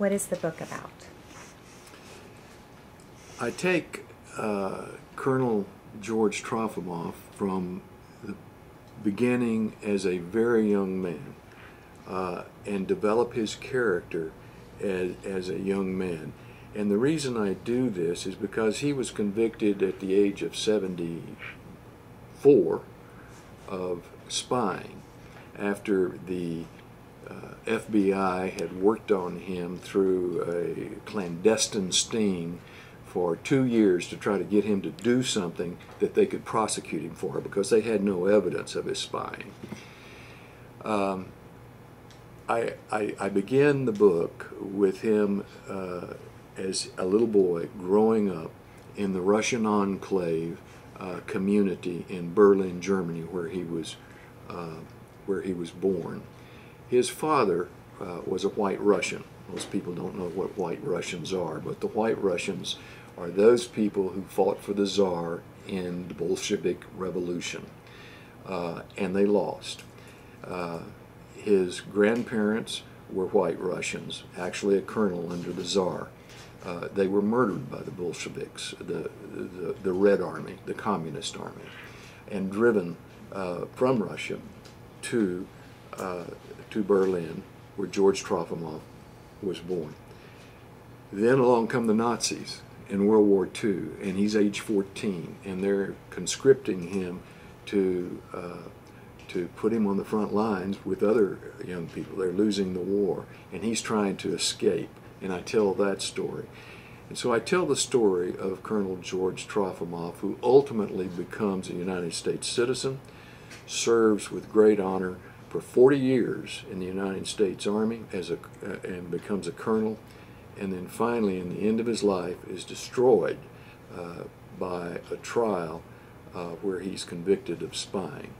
What is the book about? I take Colonel George Trofimoff from the beginning as a very young man and develop his character as a young man. And the reason I do this is because he was convicted at the age of 74 of spying after the FBI had worked on him through a clandestine sting for 2 years to try to get him to do something that they could prosecute him for because they had no evidence of his spying. I began the book with him as a little boy growing up in the Russian enclave community in Berlin, Germany, where he was born. His father was a White Russian. Most people don't know what White Russians are, but the White Russians are those people who fought for the Tsar in the Bolshevik Revolution, and they lost. His grandparents were White Russians, actually a colonel under the Tsar. They were murdered by the Bolsheviks, the Red Army, the Communist Army, and driven from Russia to Berlin, where George Trofimoff was born. Then along come the Nazis in World War II, and he's age 14, and they're conscripting him to put him on the front lines with other young people. They're losing the war, and he's trying to escape, and I tell that story. And so I tell the story of Colonel George Trofimoff, who ultimately becomes a United States citizen, serves with great honor for 40 years in the United States Army and becomes a colonel, and then finally, in the end of his life, is destroyed by a trial where he's convicted of spying.